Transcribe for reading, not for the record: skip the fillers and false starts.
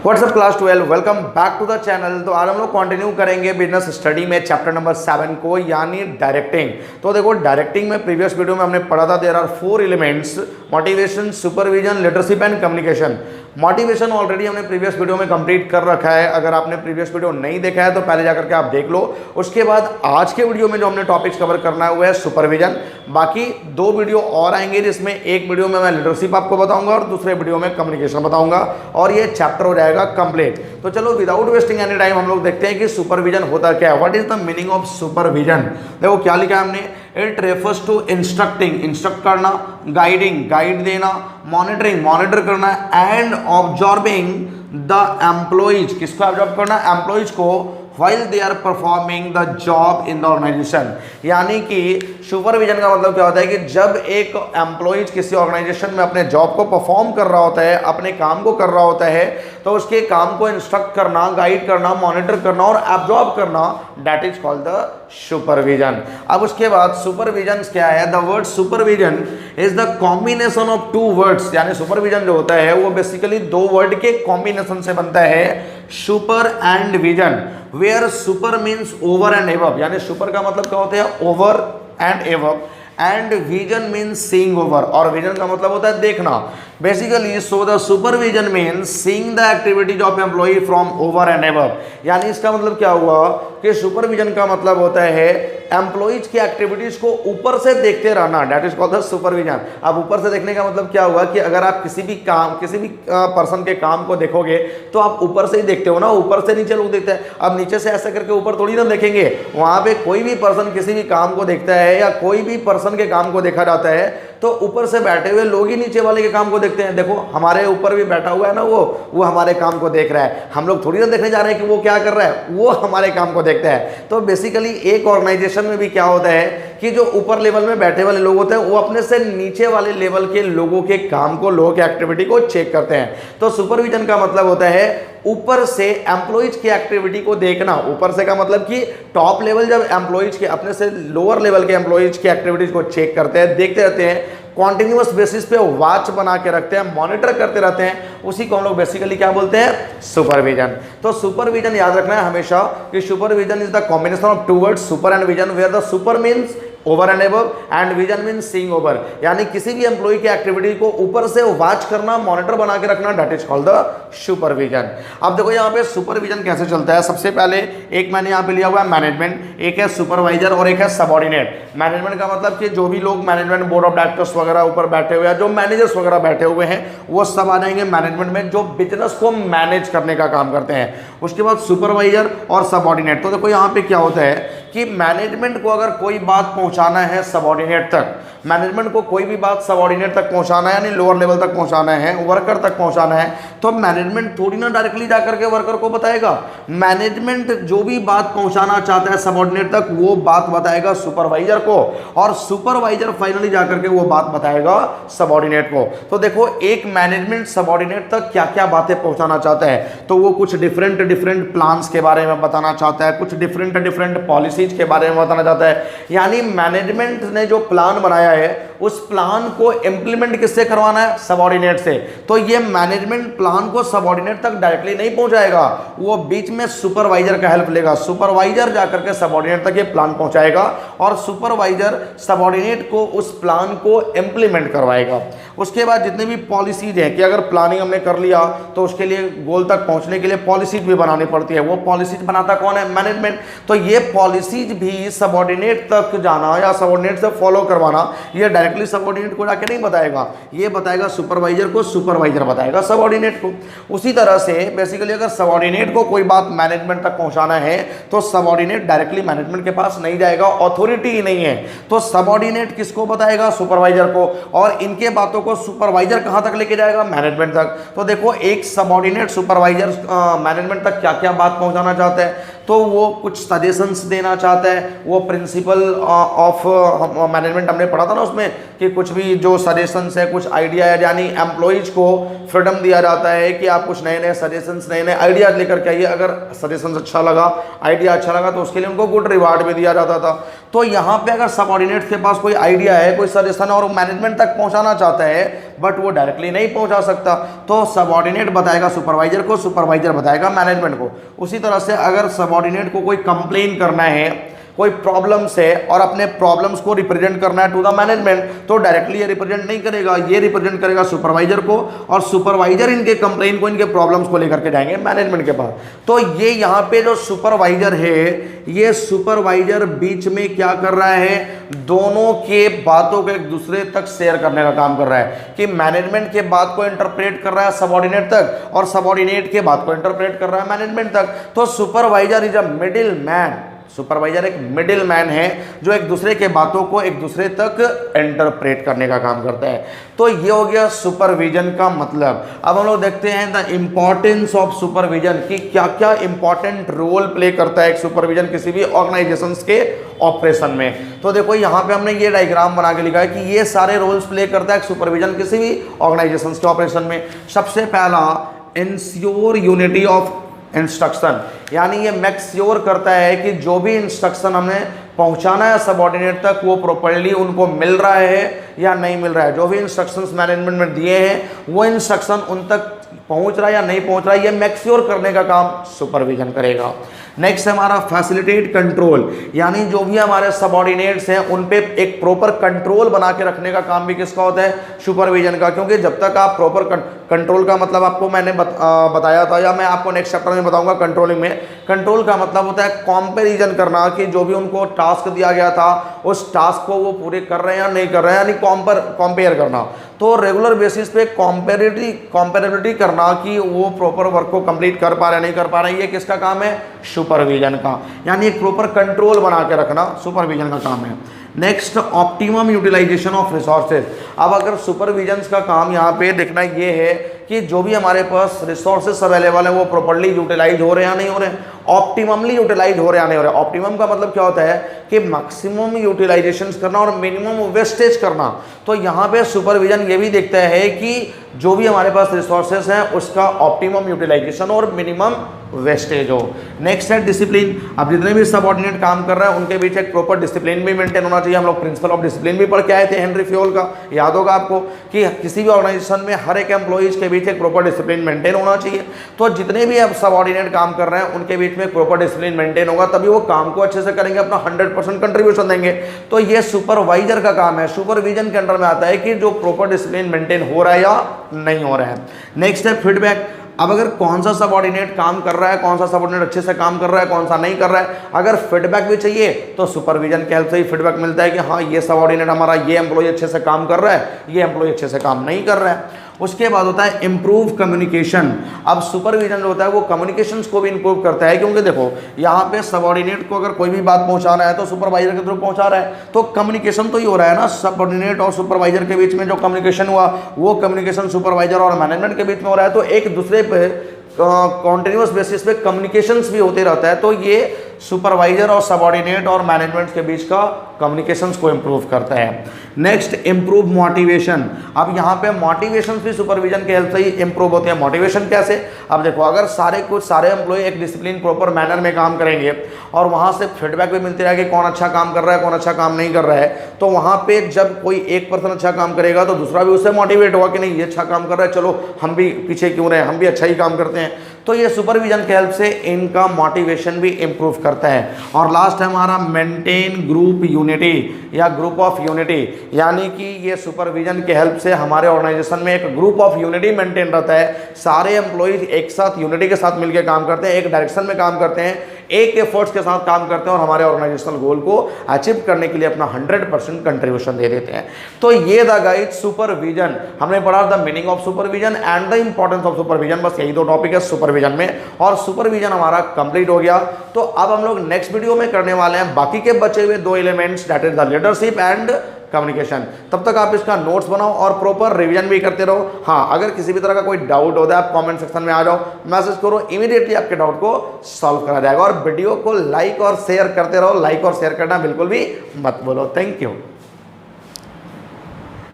WhatsApp class 12 welcome back to the channel. तो आज हम लोग कंटिन्यू करेंगे बिजनेस स्टडी में चैप्टर नंबर 7 को, यानी डायरेक्टिंग। तो देखो, डायरेक्टिंग में प्रीवियस वीडियो में हमने पढ़ा था there are 4 elements: motivation, supervision, leadership and communication. Motivation already हमने प्रीवियस वीडियो में कंप्लीट कर रखा है। अगर आपने प्रीवियस वीडियो नहीं देखा है तो पहले जाकर के आप देख लो। उसके बाद आज के वीडियो में जो हमने टॉपिक्स कवर करना है वो है सुपरविजन। बाकी 2 वीडियो और आएंगे, जिसमें एक वीडियो में मैं लीडरशिप आपको बताऊंगा और दूसरे वीडियो में कम्युनिकेशन बताऊंगा, और ये चैप्टर हो जाएगा कंप्लीट। तो चलो विदाउट वेस्टिंग एनी टाइम हम लोग देखते हैं कि सुपरविजन होता क्या है। What is the meaning of supervision? देखो क्या लिखा है हमने, it refers to instructing, instruct करना, गाइडिंग, गाइड देना, मॉनिटरिंग, मॉनिटर करना, एंड ऑब्जॉर्बिंग द एम्प्लॉइज। किसको ऑब्जॉर्ब करना? एम्प्लॉइज को, while they are performing the job in the organization। यानी कि सुपरविजन का मतलब क्या होता है कि जब एक एम्प्लॉइज किसी ऑर्गेनाइजेशन में अपने जॉब को परफॉर्म कर रहा होता है, अपने काम को कर रहा होता है, तो उसके काम को इंस्ट्रक्ट करना, गाइड करना, मॉनिटर करना और एब्जॉर्ब करना, that is called the supervision. अब उसके बाद सुपरविजन क्या है? The word supervision is the combination of 2 words. यानी सुपरविजन जो होता है वो बेसिकली 2 वर्ड के कॉम्बिनेशन से बनता है, super and vision. Where super means over and above, यानी सुपर का मतलब क्या होता है? Over and above, and vision means seeing over, और विजन का मतलब होता है देखना। Basically so the supervision means seeing the activities of employee from over and above. यानी इसका मतलब क्या हुआ कि सुपरविजन का मतलब होता है एम्प्लॉइज की एक्टिविटीज को ऊपर से देखते रहना, that is called the supervision. अब ऊपर से देखने का मतलब क्या हुआ कि अगर आप किसी भी पर्सन के काम को देखोगे तो आप ऊपर से ही देखते हो ना, ऊपर से नीचे लोग देखते हैं। अब नीचे से ऐसा करके ऊपर थोड़ी ना देखेंगे। वहां पे कोई भी पर्सन किसी भी काम को देखता है या कोई भी पर्सन के काम को देखा जाता है तो ऊपर से बैठे हुए लोग ही नीचे वाले के काम को देखते हैं। देखो हमारे ऊपर भी बैठा हुआ है ना, वो हमारे काम को देख रहा है। हम लोग थोड़ी ना देखने जा रहे हैं कि वो क्या कर रहा है, वो हमारे काम को देखता है। तो बेसिकली एक ऑर्गेनाइजेशन में भी क्या होता है कि जो ऊपर लेवल में बैठे वाले लोग होते हैं वो अपने से नीचे वाले लेवल के लोगों के काम को, लोगों की एक्टिविटी को चेक करते हैं। तो सुपरविजन का मतलब होता है ऊपर से एम्प्लॉइज की एक्टिविटी को देखना। ऊपर से का मतलब कि टॉप लेवल जब एम्प्लॉइज के अपने से लोअर लेवल के एम्प्लॉइज की एक्टिविटीज को चेक करते हैं, देखते रहते हैं, कॉन्टिन्यूअस बेसिस पे वॉच बना के रखते हैं, मॉनिटर करते रहते हैं, उसी को हम लोग बेसिकली क्या बोलते हैं? सुपरविजन। तो सुपरविजन याद रखना है हमेशा कि supervision is the combination of 2 words, super and vision, where the super means over and above and vision mean seeing over. यानी किसी भी एम्प्लॉय की एक्टिविटी को ऊपर से वॉच करना, मॉनिटर बना के रखना, that is called the supervision. अब देखो यहाँ पे सुपरविजन कैसे चलता है। सबसे पहले एक मैंने यहाँ पे लिया हुआ है मैनेजमेंट, एक है सुपरवाइजर और एक है सबऑर्डिनेट। मैनेजमेंट का मतलब कि जो भी लोग मैनेजमेंट बोर्ड ऑफ डायरेक्टर्स वगैरह ऊपर बैठे हुए हैं, जो मैनेजर्स वगैरह बैठे हुए हैं, वो सब आ जाएंगे मैनेजमेंट में, जो बिजनेस को मैनेज करने का काम करते हैं। उसके बाद सुपरवाइजर और सबऑर्डिनेट। तो देखो यहाँ पे क्या होता है कि मैनेजमेंट को अगर कोई बात पहुंचाना है सबऑर्डिनेट तक, मैनेजमेंट को कोई भी बात सबऑर्डिनेट तक पहुंचाना है, यानी लोअर लेवल तक पहुंचाना है, वर्कर तक पहुंचाना है, तो मैनेजमेंट थोड़ी ना डायरेक्टली जाकर के वर्कर को बताएगा। मैनेजमेंट जो भी बात पहुंचाना चाहता है सबऑर्डिनेट तक, वो बात बताएगा सुपरवाइजर को, और सुपरवाइजर फाइनली जाकर के वो बात बताएगा सबऑर्डिनेट को। तो देखो एक मैनेजमेंट सबऑर्डिनेट तक क्या क्या बातें पहुंचाना चाहता है, तो वो कुछ डिफरेंट प्लान्स के बारे में बताना चाहता है, कुछ डिफरेंट पॉलिसीज के बारे में बताना चाहता है। यानी मैनेजमेंट ने जो प्लान बनाया है उस प्लान को इंप्लीमेंट किससे करवाना है? सबऑर्डिनेट से। तो ये मैनेजमेंट प्लान को सबऑर्डिनेट तक डायरेक्टली नहीं पहुंचाएगा, वो बीच में सुपरवाइजर का हेल्प लेगा। सुपरवाइजर जाकर के सबऑर्डिनेट तक ये प्लान पहुंचाएगा और सुपरवाइजर सबऑर्डिनेट को उस प्लान को इंप्लीमेंट करवाएगा। उसके बाद जितने भी पॉलिसीज हैं कि अगर प्लानिंग हमने कर लिया तो उसके लिए गोल तक पहुंचने के लिए पॉलिसीज भी बनानी पड़ती है। वो पॉलिसीज बनाता कौन है? मैनेजमेंट। तो ये पॉलिसीज भी सबऑर्डिनेट तक जाना या सबऑर्डिनेट से फॉलो करवाना, ये डायरेक्टली सबऑर्डिनेट को जाके नहीं बताएगा, ये बताएगा सुपरवाइजर को, सुपरवाइजर बताएगा सबऑर्डिनेट को। उसी तरह से बेसिकली अगर सबऑर्डिनेट को कोई बात मैनेजमेंट तक पहुंचाना है तो सबऑर्डिनेट डायरेक्टली मैनेजमेंट के पास नहीं जाएगा, अथॉरिटी ही नहीं है। तो सबऑर्डिनेट किसको बताएगा? सुपरवाइजर को, और इनके बातों को सुपरवाइजर कहां तक लेके जाएगा? मैनेजमेंट तक। तो देखो एक सबऑर्डिनेट सुपरवाइजर मैनेजमेंट तक क्या क्या बात पहुंचाना चाहता है, तो वो कुछ सजेशंस देना चाहता है। वो प्रिंसिपल ऑफ मैनेजमेंट हमने पढ़ा था ना उसमें कि कुछ भी जो सजेशंस है, कुछ आइडिया है, यानी एम्प्लॉइज को फ्रीडम दिया जाता है कि आप कुछ नए नए सजेशंस, नए नए आइडियाज लेकर के आइए। अगर सजेशंस अच्छा लगा, आइडिया अच्छा लगा तो उसके लिए उनको गुड रिवार्ड भी दिया जाता था। तो यहाँ पे अगर सबऑर्डिनेट के पास कोई आइडिया है, कोई सजेशन है और मैनेजमेंट तक पहुँचाना चाहता है बट वो डायरेक्टली नहीं पहुँचा सकता, तो सबऑर्डिनेट बताएगा सुपरवाइजर को, सुपरवाइजर बताएगा मैनेजमेंट को। उसी तरह से अगर सबऑर्डिनेट को कोई कंप्लेन करना है कोई प्रॉब्लम्स है और अपने प्रॉब्लम्स को रिप्रेजेंट करना है टू द मैनेजमेंट, तो डायरेक्टली ये रिप्रेजेंट नहीं करेगा, ये रिप्रेजेंट करेगा सुपरवाइजर को और सुपरवाइजर इनके कंप्लेन को, इनके प्रॉब्लम्स को लेकर के जाएंगे मैनेजमेंट के पास। तो ये यहाँ पे जो सुपरवाइजर है, ये सुपरवाइजर बीच में क्या कर रहा है, दोनों के बातों को एक दूसरे तक शेयर करने का काम कर रहा है कि मैनेजमेंट के बात को इंटरप्रेट कर रहा है सबऑर्डिनेट तक और सबऑर्डिनेट के बात को इंटरप्रेट कर रहा है मैनेजमेंट तक। तो supervisor is a middle man, supervisor एक मिडिल मैन है जो एक दूसरे के बातों को एक दूसरे तक इंटरप्रेट करने का काम करता है। तो ये हो गया सुपरविजन का मतलब। अब हम लोग देखते हैं द इंपॉर्टेंस ऑफ सुपरविजन कि क्या क्या इंपॉर्टेंट रोल प्ले करता है एक सुपरविजन किसी भी ऑर्गेनाइजेशंस के ऑपरेशन में। तो देखो यहाँ पे हमने ये डायग्राम बना के लिखा है कि ये सारे रोल्स प्ले करता है एक सुपरविजन किसी भी ऑर्गेनाइजेशंस के ऑपरेशन में। सबसे पहला इंश्योर यूनिटी ऑफ इंस्ट्रक्शन, यानी ये मेक श्योर करता है कि जो भी इंस्ट्रक्शन हमें पहुंचाना है सबऑर्डिनेट तक वो प्रॉपर्ली उनको मिल रहा है या नहीं मिल रहा है। जो भी इंस्ट्रक्शंस मैनेजमेंट में दिए हैं वो इंस्ट्रक्शन उन तक पहुंच रहा है या नहीं पहुंच रहा है, ये मेक श्योर करने का काम सुपरविजन करेगा। नेक्स्ट है हमारा फैसिलिटेट कंट्रोल, यानी जो भी हमारे सबऑर्डिनेट्स हैं उन पे एक प्रॉपर कंट्रोल बना के रखने का काम भी किसका होता है, सुपरविजन का। क्योंकि जब तक आप प्रॉपर कंट्रोल का मतलब आपको मैंने बताया था या मैं आपको नेक्स्ट चैप्टर में बताऊंगा कंट्रोलिंग में। कंट्रोल का मतलब होता है कंपैरिजन करना कि जो भी उनको टास्क दिया गया था उस टास्क को वो पूरे कर रहे हैं या नहीं कर रहे हैं, यानी कंपेयर करना। तो रेगुलर बेसिस पे कंपेरेबिलिटी करना कि वो प्रॉपर वर्क को कंप्लीट कर पा रहे हैं नहीं कर पा रहे हैं, ये किसका काम है, सुपरविजन का। यानी एक प्रॉपर कंट्रोल बना के रखना सुपरविजन का काम है। Next optimum utilization of resources. अब अगर सुपरविजन का काम यहाँ पे देखना ये है कि जो भी हमारे पास रिसोर्सेज अवेलेबल है वो प्रॉपर्ली यूटिलाइज हो रहे हैं या नहीं हो रहे हैं, ऑप्टिममली यूटिलाइज हो रहे हैं या नहीं हो रहे हैं। ऑप्टिमम का मतलब क्या होता है कि मैक्सिमम यूटिलाइजेशन करना और मिनिमम वेस्टेज करना। तो यहाँ पे सुपरविजन ये भी देखता है कि जो भी हमारे पास रिसोर्सेज हैं उसका ऑप्टिमम यूटिलाइजेशन और मिनिमम वेस्टेज हो। नेक्स्ट है डिसिप्लिन। अब जितने भी सबऑर्डिनेट काम कर रहे हैं उनके बीच एक प्रॉपर डिसिप्लिन भी मेंटेन होना चाहिए। हम लोग प्रिंसिपल ऑफ डिसिप्लिन भी पढ़ के आए थे हेनरी फ्योल का, याद होगा आपको कि किसी भी ऑर्गेनाइजेशन में हर एक एम्प्लॉइज के बीच एक प्रॉपर डिसिप्लिन मेंटेन होना चाहिए। तो जितने भी अब सबऑर्डिनेट काम कर रहे हैं उनके बीच में प्रॉपर डिसिप्लिन मेंटेन होगा, तभी वो काम को अच्छे से करेंगे, अपना 100% कंट्रीब्यूशन देंगे। तो ये सुपरवाइजर का काम है, सुपरविजन के अंडर में आता है कि जो प्रॉपर डिसिप्लिन मेंटेन हो रहा है या नहीं हो रहा है। नेक्स्ट है फीडबैक। अब अगर कौन सा सबऑर्डिनेट काम कर रहा है, कौन सा सबऑर्डिनेट अच्छे से काम कर रहा है, कौन सा नहीं कर रहा है, अगर फीडबैक भी चाहिए तो सुपरविजन के हेल्प से ही फीडबैक मिलता है कि हाँ ये सबऑर्डिनेट हमारा ये एम्प्लॉय अच्छे से काम कर रहा है, ये एम्प्लॉय अच्छे से काम नहीं कर रहा है। उसके बाद होता है इम्प्रूव कम्युनिकेशन। अब सुपरविजन जो होता है वो कम्युनिकेशंस को भी इम्प्रूव करता है, क्योंकि देखो यहाँ पे सबऑर्डिनेट को अगर कोई भी बात पहुँचाना है तो सुपरवाइजर के थ्रू पहुँचा रहा है, तो कम्युनिकेशन तो ही हो रहा है ना। सबऑर्डिनेट और सुपरवाइजर के बीच में जो कम्युनिकेशन हुआ वो कम्युनिकेशन सुपरवाइजर और मैनेजमेंट के बीच में हो रहा है, तो एक दूसरे पे कॉन्टिन्यूस बेसिस पे कम्युनिकेशंस भी होते रहता है। तो ये सुपरवाइजर और सबऑर्डिनेट और मैनेजमेंट के बीच का कम्युनिकेशंस को इम्प्रूव करता है। Next improve motivation. अब यहाँ पे मोटिवेशन भी सुपरविजन के हेल्प से ही इम्प्रूव होते हैं। मोटिवेशन कैसे, अब देखो अगर सारे एम्प्लॉय एक डिसिप्लिन प्रॉपर मैनर में काम करेंगे और वहाँ से फीडबैक भी मिलती रहेगी कौन अच्छा काम कर रहा है कौन अच्छा काम नहीं कर रहा है, तो वहाँ पे जब कोई एक पर्सन अच्छा काम करेगा तो दूसरा भी उससे मोटिवेट होगा कि नहीं ये अच्छा काम कर रहा है, चलो हम भी पीछे क्यों रहे, हम भी अच्छा ही काम करते हैं। तो ये सुपरविजन के हेल्प से इनका मोटिवेशन भी इम्प्रूव करता है। और लास्ट है हमारा मेंटेन ग्रुप यूनिटी या ग्रुप ऑफ यूनिटी, यानी कि ये सुपरविजन के हेल्प से हमारे ऑर्गेनाइजेशन में एक ग्रुप ऑफ यूनिटी मेंटेन रहता है। सारे एम्प्लॉइज एक साथ यूनिटी के साथ मिलकर काम करते हैं, एक डायरेक्शन में काम करते हैं, एक एफर्ट्स के साथ काम करते हैं और हमारे ऑर्गेनाइजेशनल गोल को अचीव करने के लिए अपना 100% कंट्रीब्यूशन दे देते हैं। तो ये द गाइड सुपरविजन। हमने पढ़ा the meaning of supervision and the importance of supervision, बस यही दो टॉपिक है सुपरविजन में। और सुपरविजन हमारा कंप्लीट हो गया। तो अब हम लोग नेक्स्ट वीडियो में करने वाले हैं बाकी के बचे हुए दो elements, that is the leadership and communication. तब तक आप इसका नोट्स बनाओ और प्रॉपर रिवीजन भी करते रहो। हाँ, अगर किसी भी तरह का कोई डाउट होता है आप कमेंट सेक्शन में आ जाओ, मैसेज करो, इमीडिएटली आपके डाउट को सॉल्व करा जाएगा। और वीडियो को लाइक और शेयर करते रहो, लाइक और शेयर करना बिल्कुल भी मत बोलो। Thank you.